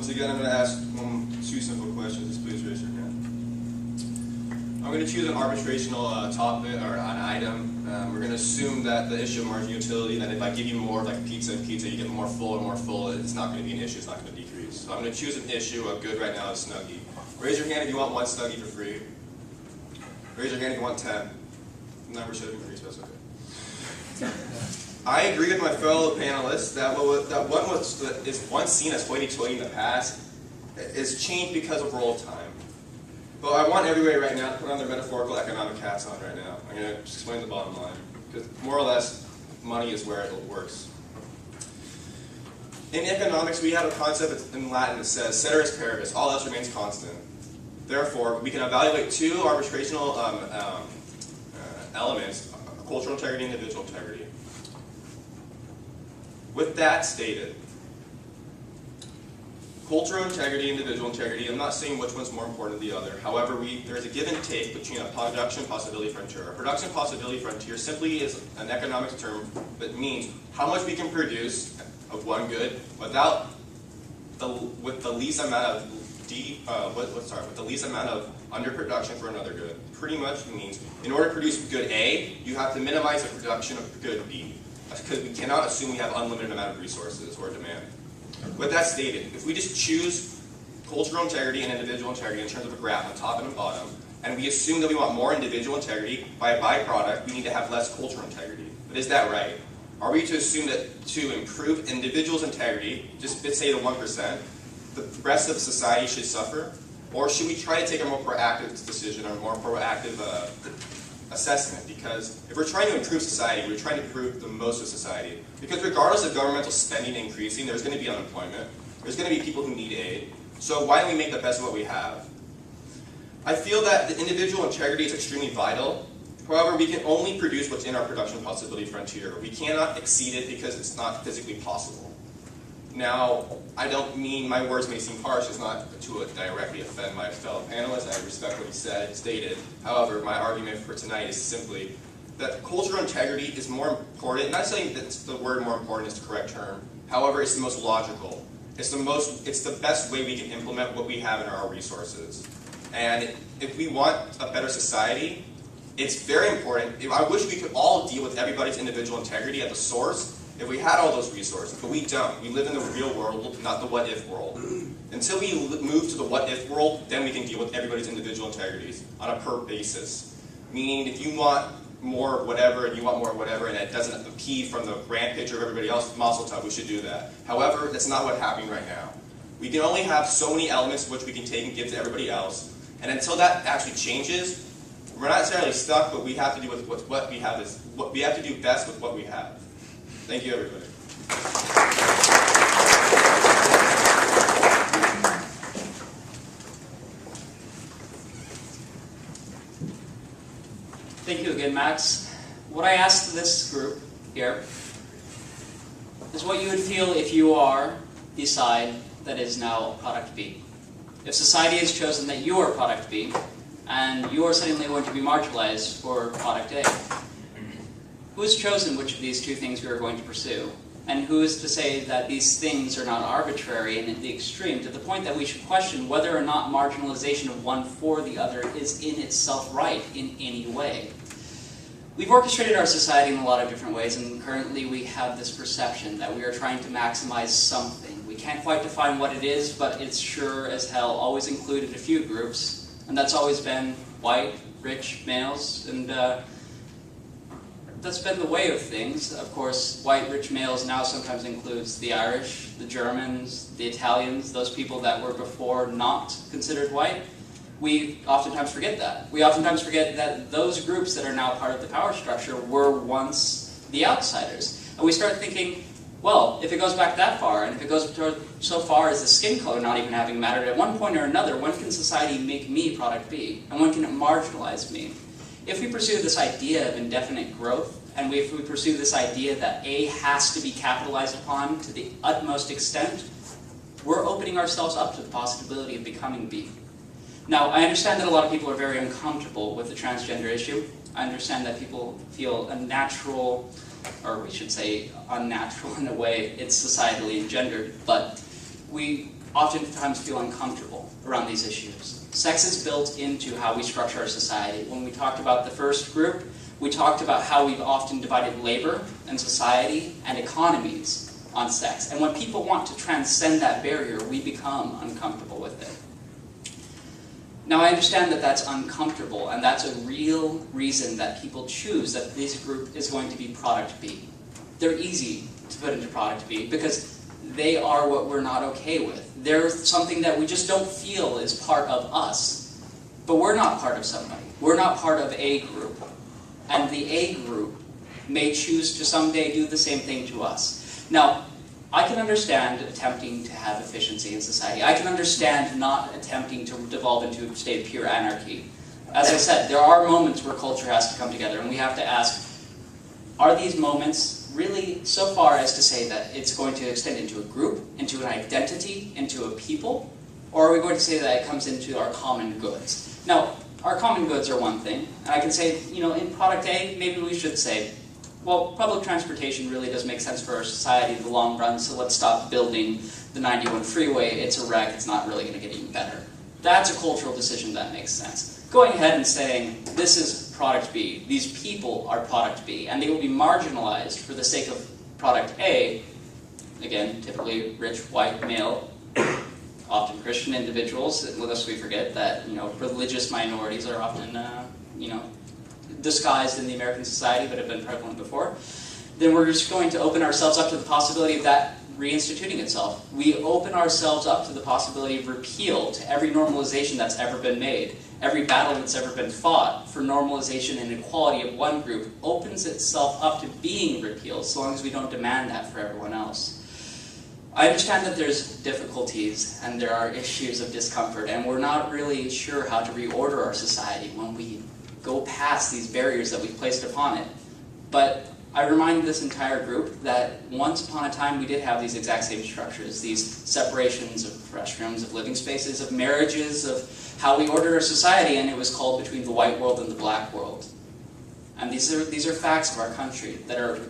Once again, I'm going to ask two simple questions. Just please raise your hand. I'm going to choose an arbitrational topic or an item. We're going to assume that the issue of marginal utility, that if I give you more like pizza and pizza, you get more full and more full, it's not going to be an issue, it's not going to decrease. So I'm going to choose an issue. A good right now is Snuggie. Raise your hand if you want one Snuggie for free. Raise your hand if you want 10. Number should have increased, that's okay. I agree with my fellow panelists that what is once seen as hoity-toity in the past is changed because of roll time. But I want everybody right now to put on their metaphorical economic hats on right now. I'm going to explain the bottom line. Because more or less, money is where it works. In economics, we have a concept in Latin that says, ceteris paribus, all else remains constant. Therefore, we can evaluate two arbitrational elements, cultural integrity and individual integrity. With that stated, cultural integrity, individual integrity, I'm not saying which one's more important than the other. However, there's a give and take between a production possibility frontier. A production possibility frontier simply is an economics term that means how much we can produce of one good without with the least amount of underproduction for another good. Pretty much means in order to produce good A, you have to minimize the production of good B, because we cannot assume we have unlimited amount of resources or demand. With that stated, if we just choose cultural integrity and individual integrity in terms of a graph on top and on bottom, and we assume that we want more individual integrity, by a byproduct, we need to have less cultural integrity. But is that right? Are we to assume that to improve individuals' integrity, just say the 1%, the rest of society should suffer? Or should we try to take a more proactive decision or a more proactive assessment? Because if we're trying to improve society, we're trying to improve the most of society. Because regardless of governmental spending increasing, there's going to be unemployment. There's going to be people who need aid. So why don't we make the best of what we have? I feel that the individual integrity is extremely vital. However, we can only produce what's in our production possibility frontier. We cannot exceed it because it's not physically possible. Now, I don't mean, my words may seem harsh, it's not to directly offend my fellow panelists. I respect what he stated. However, my argument for tonight is simply that cultural integrity is more important. Not saying that the word more important is the correct term. However, it's the most logical. It's the best way we can implement what we have in our resources. And if we want a better society, it's very important. I wish we could all deal with everybody's individual integrity at the source if we had all those resources, but we don't. We live in the real world, not the what-if world. Until we move to the what-if world, then we can deal with everybody's individual integrities on a per basis. Meaning, if you want more whatever, and you want more whatever, and it doesn't impede from the grand picture of everybody else, mazel tov, we should do that. However, that's not what's happening right now. We can only have so many elements which we can take and give to everybody else, and until that actually changes, we're not necessarily stuck, but we have to do with what we have is what we have to do best with what we have. Thank you, everybody. Thank you again, Max. What I asked this group here is what you would feel if you are the side that is now product B. If society has chosen that you are product B, and you are suddenly going to be marginalized for product A. Who has chosen which of these two things we are going to pursue? And who is to say that these things are not arbitrary and at the extreme, to the point that we should question whether or not marginalization of one for the other is in itself right in any way? We've orchestrated our society in a lot of different ways, and currently we have this perception that we are trying to maximize something. We can't quite define what it is, but it's sure as hell always included a few groups. And that's always been white, rich males, and that's been the way of things. Of course, white, rich males now sometimes includes the Irish, the Germans, the Italians, those people that were before not considered white. We oftentimes forget that. We oftentimes forget that those groups that are now part of the power structure were once the outsiders. And we start thinking, well, if it goes back that far, and if it goes so far as the skin color not even having mattered, at one point or another, when can society make me product B? And when can it marginalize me? If we pursue this idea of indefinite growth, and if we pursue this idea that A has to be capitalized upon to the utmost extent, we're opening ourselves up to the possibility of becoming B. Now, I understand that a lot of people are very uncomfortable with the transgender issue. I understand that people feel a natural, or we should say unnatural in a way, it's societally engendered, but we oftentimes feel uncomfortable around these issues. Sex is built into how we structure our society. When we talked about the first group, we talked about how we've often divided labor and society and economies on sex. And when people want to transcend that barrier, we become uncomfortable with it. Now, I understand that that's uncomfortable, and that's a real reason that people choose that this group is going to be product B. They're easy to put into product B because they are what we're not okay with. They're something that we just don't feel is part of us. But we're not part of somebody. We're not part of a group. And the A group may choose to someday do the same thing to us. Now, I can understand attempting to have efficiency in society. I can understand not attempting to devolve into a state of pure anarchy. As I said, there are moments where culture has to come together, and we have to ask, are these moments really so far as to say that it's going to extend into a group, into an identity, into a people, or are we going to say that it comes into our common goods? Now, our common goods are one thing, and I can say, in product A, maybe we should say, well, public transportation really does make sense for our society in the long run, so let's stop building the 91 freeway. It's a wreck. It's not really going to get even better. That's a cultural decision that makes sense. Going ahead and saying, this is product B. These people are product B, and they will be marginalized for the sake of product A. Again, typically rich, white, male, often Christian individuals, lest we forget that, religious minorities are often, disguised in the American society, but have been prevalent before, then we're just going to open ourselves up to the possibility of that reinstituting itself. We open ourselves up to the possibility of repeal to every normalization that's ever been made. Every battle that's ever been fought for normalization and equality of one group opens itself up to being repealed, so long as we don't demand that for everyone else. I understand that there's difficulties and there are issues of discomfort, and we're not really sure how to reorder our society when we go past these barriers that we've placed upon it. But I remind this entire group that once upon a time we did have these exact same structures, these separations of restrooms, of living spaces, of marriages, of how we ordered our society, and it was called between the white world and the black world. And these are facts of our country that are,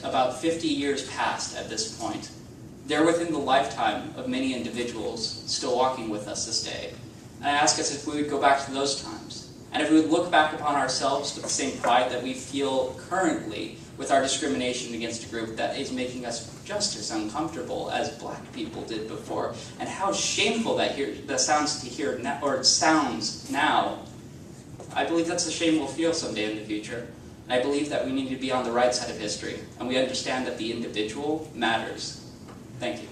about 50 years past at this point. They're within the lifetime of many individuals still walking with us this day. And I ask us if we would go back to those times. And if we would look back upon ourselves with the same pride that we feel currently with our discrimination against a group that is making us just as uncomfortable as black people did before, and how shameful that sounds now, I believe that's a shame we'll feel someday in the future. And I believe that we need to be on the right side of history, and we understand that the individual matters. Thank you.